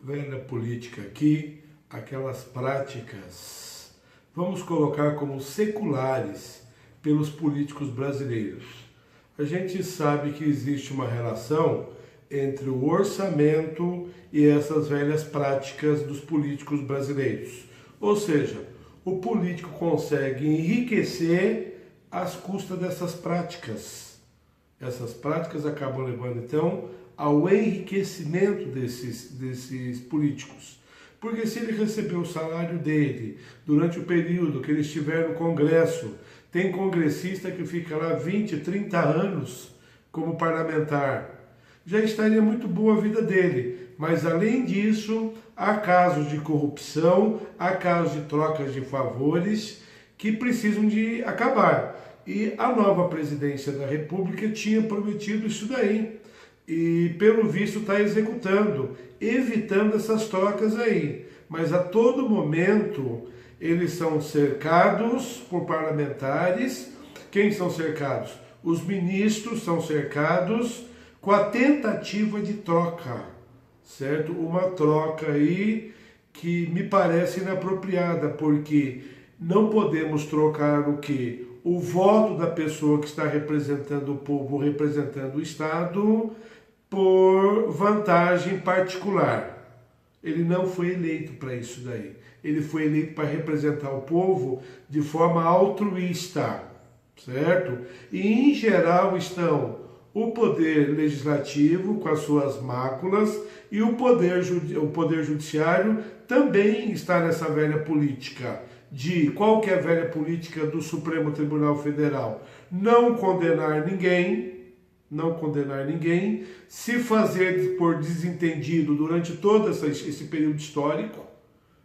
velha política aqui, aquelas práticas, vamos colocar como seculares pelos políticos brasileiros. A gente sabe que existe uma relação entre o orçamento e essas velhas práticas dos políticos brasileiros. Ou seja, o político consegue enriquecer às custas dessas práticas. Essas práticas acabam levando, então, ao enriquecimento desses políticos. Porque se ele recebeu o salário dele durante o período que ele estiver no Congresso, tem congressista que fica lá 20, 30 anos como parlamentar, já estaria muito boa a vida dele. Mas além disso, há casos de corrupção, há casos de trocas de favores que precisam de acabar. E a nova presidência da República tinha prometido isso daí. E pelo visto está executando, evitando essas trocas aí. Mas a todo momento eles são cercados por parlamentares. Quem são cercados? Os ministros são cercados com a tentativa de troca, certo? Uma troca aí que me parece inapropriada, porque não podemos trocar o quê? O voto da pessoa que está representando o povo, representando o Estado, por vantagem particular. Ele não foi eleito para isso daí. Ele foi eleito para representar o povo de forma altruísta, certo? E em geral estão o poder legislativo com as suas máculas e o poder judiciário também está nessa velha política. Qual que é a velha política do Supremo Tribunal Federal? Não condenar ninguém, se fazer por desentendido durante todo esse período histórico,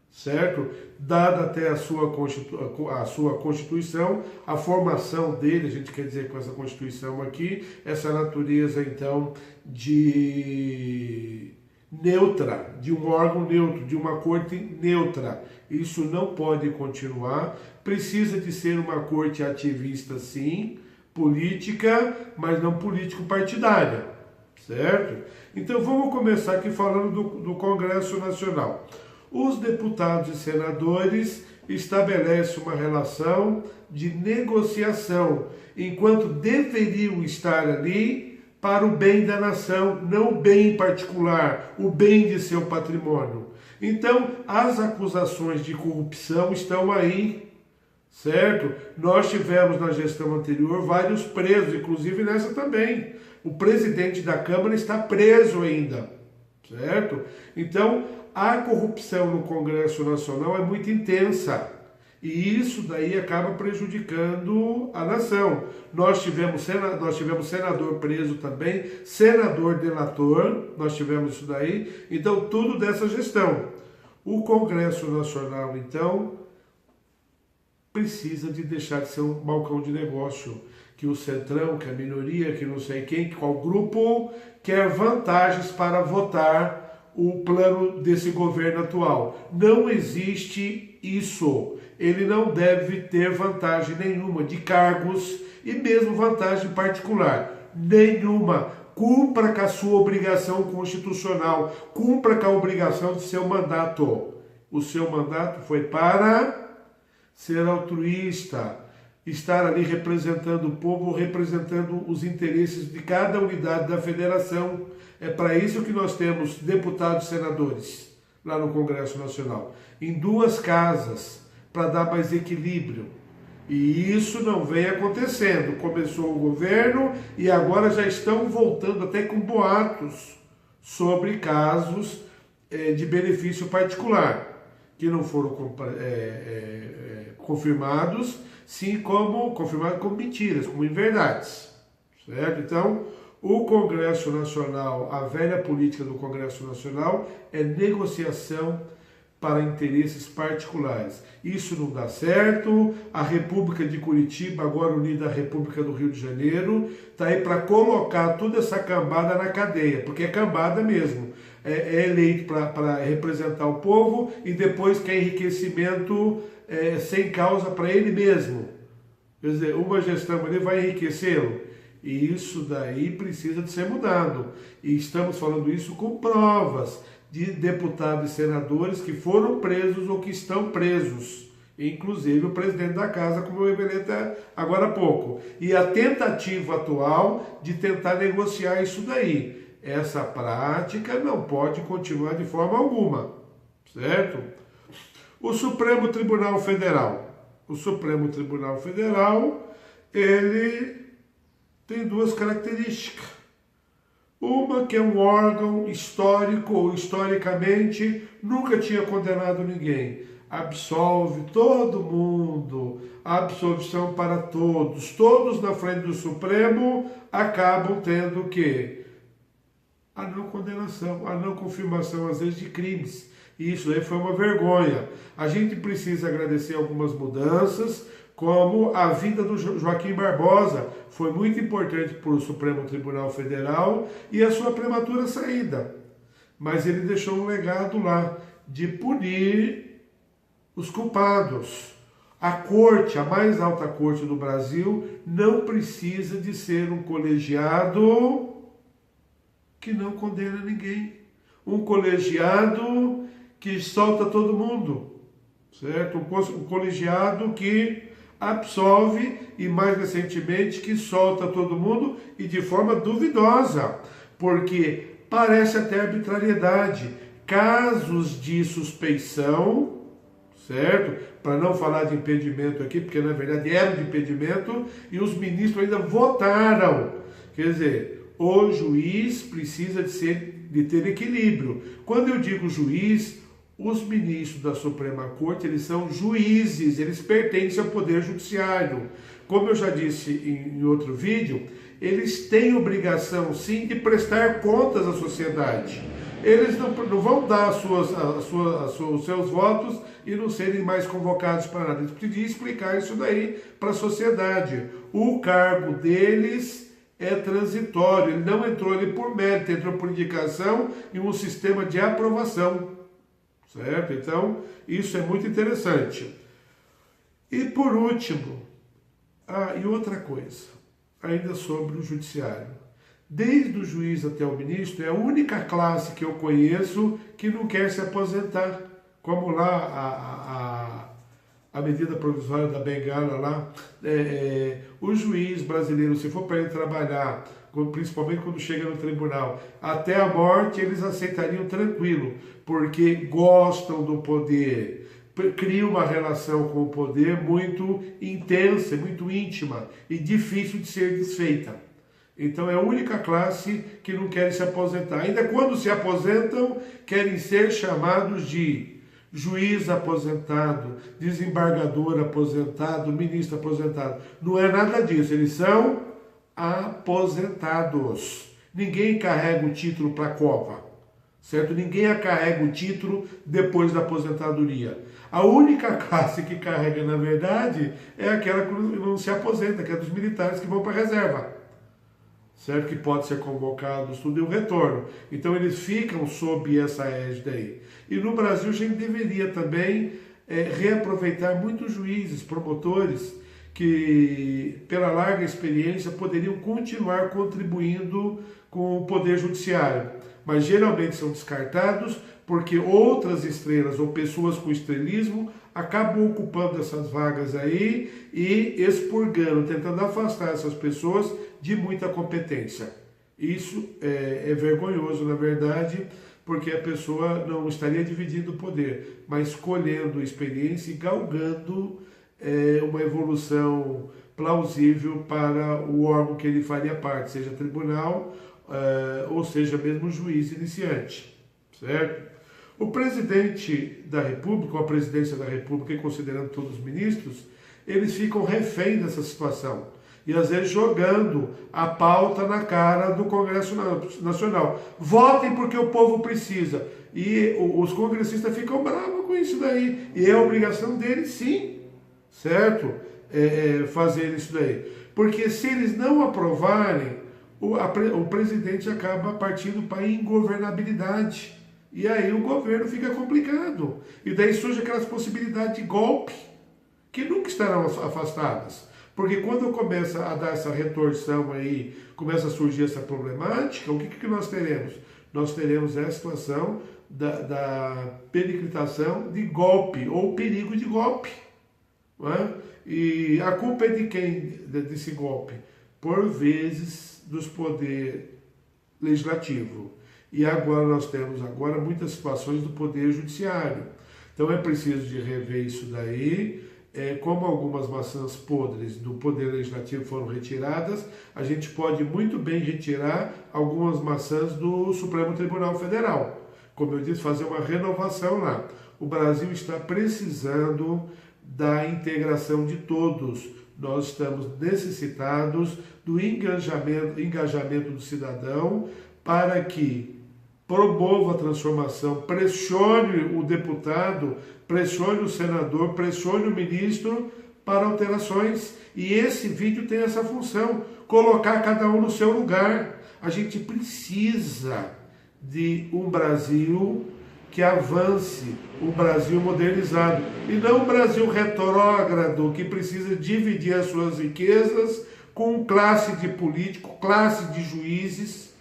certo? Dada até a sua Constituição, a formação dele, a gente quer dizer com essa Constituição aqui, essa natureza então de neutra, de um órgão neutro, de uma corte neutra. Isso não pode continuar, precisa de ser uma corte ativista sim, política, mas não político-partidária, certo? Então vamos começar aqui falando do Congresso Nacional. Os deputados e senadores estabelecem uma relação de negociação, enquanto deveriam estar ali para o bem da nação, não o bem particular, o bem de seu patrimônio. Então, as acusações de corrupção estão aí, certo? Nós tivemos na gestão anterior vários presos, inclusive nessa também. O presidente da Câmara está preso ainda, certo? Então, a corrupção no Congresso Nacional é muito intensa e isso daí acaba prejudicando a nação. Nós tivemos senador preso também, senador delator, nós tivemos isso daí. Então, tudo dessa gestão. O Congresso Nacional, então, precisa de deixar de ser um balcão de negócio, que o centrão, que a minoria, que não sei quem, que qual grupo quer vantagens para votar o plano desse governo atual. Não existe isso. Ele não deve ter vantagem nenhuma de cargos e mesmo vantagem particular. Nenhuma. Cumpra com a sua obrigação constitucional. Cumpra com a obrigação de seu mandato. O seu mandato foi para ser altruísta, estar ali representando o povo, representando os interesses de cada unidade da federação. É para isso que nós temos deputados e senadores lá no Congresso Nacional, em duas casas, para dar mais equilíbrio. E isso não vem acontecendo. Começou o governo e agora já estão voltando até com boatos sobre casos de benefício particular, que não foram confirmados, confirmados como mentiras, como inverdades, certo? Então, o Congresso Nacional, a velha política do Congresso Nacional é negociação para interesses particulares. Isso não dá certo. A República de Curitiba, agora unida à República do Rio de Janeiro, está aí para colocar toda essa cambada na cadeia, porque é cambada mesmo. É eleito para representar o povo e depois quer enriquecimento sem causa para ele mesmo. Quer dizer, uma gestão ele vai enriquecê-lo. E isso daí precisa de ser mudado. E estamos falando isso com provas de deputados e senadores que foram presos ou que estão presos, inclusive o presidente da casa, como eu revelei até agora há pouco. E a tentativa atual de tentar negociar isso daí. Essa prática não pode continuar de forma alguma, certo? O Supremo Tribunal Federal. O Supremo Tribunal Federal, ele tem duas características. Uma que é um órgão histórico ou historicamente nunca tinha condenado ninguém. Absolve todo mundo, absolvição para todos. Todos na frente do Supremo acabam tendo o quê? A não condenação, a não confirmação, às vezes, de crimes. E isso aí foi uma vergonha. A gente precisa agradecer algumas mudanças, como a vinda do Joaquim Barbosa foi muito importante para o Supremo Tribunal Federal e a sua prematura saída. Mas ele deixou um legado lá de punir os culpados. A corte, a mais alta corte do Brasil, não precisa de ser um colegiado que não condena ninguém. Um colegiado que solta todo mundo, certo? Um colegiado que absolve e, mais recentemente, que solta todo mundo e de forma duvidosa, porque parece até arbitrariedade. Casos de suspeição, certo? Para não falar de impedimento aqui, porque na verdade era de impedimento, e os ministros ainda votaram. Quer dizer, o juiz precisa de ter equilíbrio. Quando eu digo juiz, os ministros da Suprema Corte, eles são juízes, eles pertencem ao Poder Judiciário. Como eu já disse em outro vídeo, eles têm obrigação, sim, de prestar contas à sociedade. Eles não vão dar os seus votos e não serem mais convocados para nada. Eles precisam explicar isso daí para a sociedade. O cargo deles é transitório, ele não entrou ali por mérito, entrou por indicação em um sistema de aprovação. Certo? Então, isso é muito interessante. E por último, e outra coisa, ainda sobre o judiciário. Desde o juiz até o ministro, é a única classe que eu conheço que não quer se aposentar. Como lá a medida provisória da bengala lá, o juiz brasileiro, se for para ele trabalhar, principalmente quando chega no tribunal, até a morte eles aceitariam tranquilo, porque gostam do poder, criam uma relação com o poder muito intensa, muito íntima e difícil de ser desfeita. Então é a única classe que não quer se aposentar. Ainda quando se aposentam, querem ser chamados de juiz aposentado, desembargador aposentado, ministro aposentado. Não é nada disso, eles são aposentados. Ninguém carrega o título para a Copa, certo? Ninguém carrega o título depois da aposentadoria. A única classe que carrega, na verdade, é aquela que não se aposenta, que é dos militares que vão para a reserva, certo? Que pode ser convocado, tudo e o retorno. Então eles ficam sob essa égide aí. E no Brasil a gente deveria também reaproveitar muitos juízes, promotores, que pela larga experiência poderiam continuar contribuindo com o Poder Judiciário. Mas geralmente são descartados porque outras estrelas ou pessoas com estrelismo acabam ocupando essas vagas aí e expurgando, tentando afastar essas pessoas de muita competência. Isso é vergonhoso, na verdade, porque a pessoa não estaria dividindo o poder, mas escolhendo experiência e galgando uma evolução plausível para o órgão que ele faria parte, seja tribunal ou seja mesmo juiz iniciante, certo? O presidente da República, ou a presidência da República, e considerando todos os ministros, eles ficam refém dessa situação. E às vezes jogando a pauta na cara do Congresso Nacional. Votem porque o povo precisa. E os congressistas ficam bravos com isso daí. E é obrigação deles, sim, certo? Fazer isso daí. Porque se eles não aprovarem, o presidente acaba partindo para a ingovernabilidade. E aí o governo fica complicado. E daí surge aquelas possibilidades de golpe que nunca estarão afastadas. Porque quando começa a dar essa retorção aí, começa a surgir essa problemática, o que nós teremos? Nós teremos a situação da periclitação de golpe ou perigo de golpe. Não é? E a culpa é de quem desse golpe? Por vezes dos poderes legislativo. E agora nós temos muitas situações do poder judiciário. Então é preciso de rever isso daí. Como algumas maçãs podres do poder legislativo foram retiradas, a gente pode muito bem retirar algumas maçãs do Supremo Tribunal Federal. Como eu disse, fazer uma renovação lá. O Brasil está precisando da integração de todos. Nós estamos necessitados do engajamento do cidadão para que promova a transformação, pressione o deputado, pressione o senador, pressione o ministro para alterações. E esse vídeo tem essa função, colocar cada um no seu lugar. A gente precisa de um Brasil que avance, um Brasil modernizado, e não um Brasil retrógrado que precisa dividir as suas riquezas com classe de político, classe de juízes,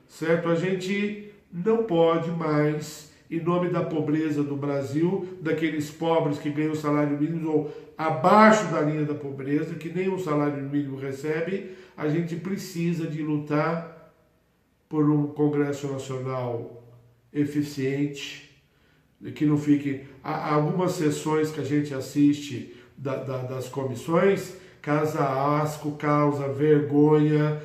certo? A gente não pode mais, em nome da pobreza do Brasil, daqueles pobres que ganham salário mínimo ou abaixo da linha da pobreza, que nem um salário mínimo recebe, a gente precisa de lutar por um Congresso Nacional eficiente, que não fique... Há algumas sessões que a gente assiste das comissões, causa asco, causa vergonha,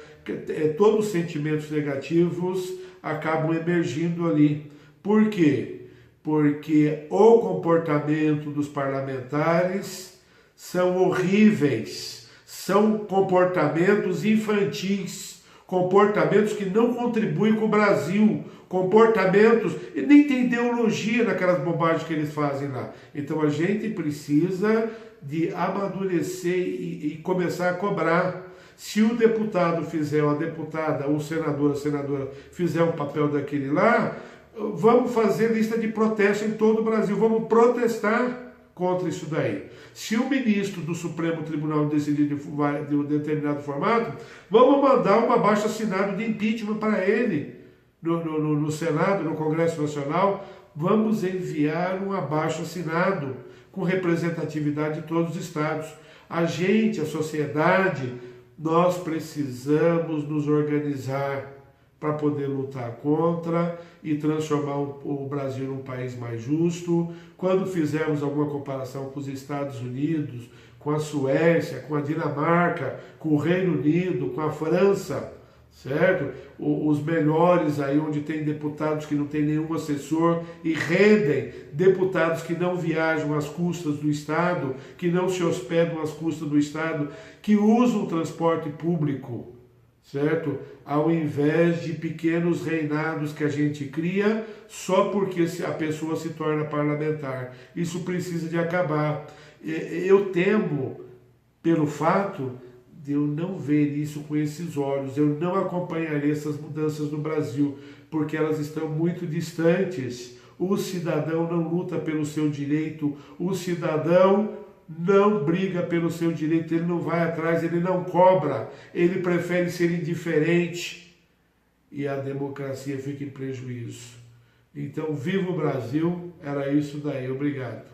todos os sentimentos negativos acabam emergindo ali. Por quê? Porque o comportamento dos parlamentares são horríveis, são comportamentos infantis, comportamentos que não contribuem com o Brasil, comportamentos, e nem tem ideologia naquelas bobagens que eles fazem lá. Então a gente precisa de amadurecer e começar a cobrar. Se o deputado fizer, ou a deputada, ou o senador, a senadora fizer um papel daquele lá, vamos fazer lista de protesto em todo o Brasil, vamos protestar contra isso daí. Se o ministro do Supremo Tribunal decidir de um determinado formato, vamos mandar um abaixo-assinado de impeachment para ele no Senado, no Congresso Nacional. Vamos enviar um abaixo-assinado com representatividade de todos os estados. A gente, a sociedade, nós precisamos nos organizar para poder lutar contra e transformar o Brasil num país mais justo. Quando fizermos alguma comparação com os Estados Unidos, com a Suécia, com a Dinamarca, com o Reino Unido, com a França, certo? Os melhores aí, onde tem deputados que não tem nenhum assessor e rendem, deputados que não viajam às custas do Estado, que não se hospedam às custas do Estado, que usam o transporte público, certo? Ao invés de pequenos reinados que a gente cria só porque a pessoa se torna parlamentar. Isso precisa de acabar. Eu temo pelo fato de eu não ver isso com esses olhos, eu não acompanharei essas mudanças no Brasil, porque elas estão muito distantes. O cidadão não luta pelo seu direito, o cidadão não briga pelo seu direito, ele não vai atrás, ele não cobra, ele prefere ser indiferente e a democracia fica em prejuízo. Então, viva o Brasil, era isso daí, obrigado.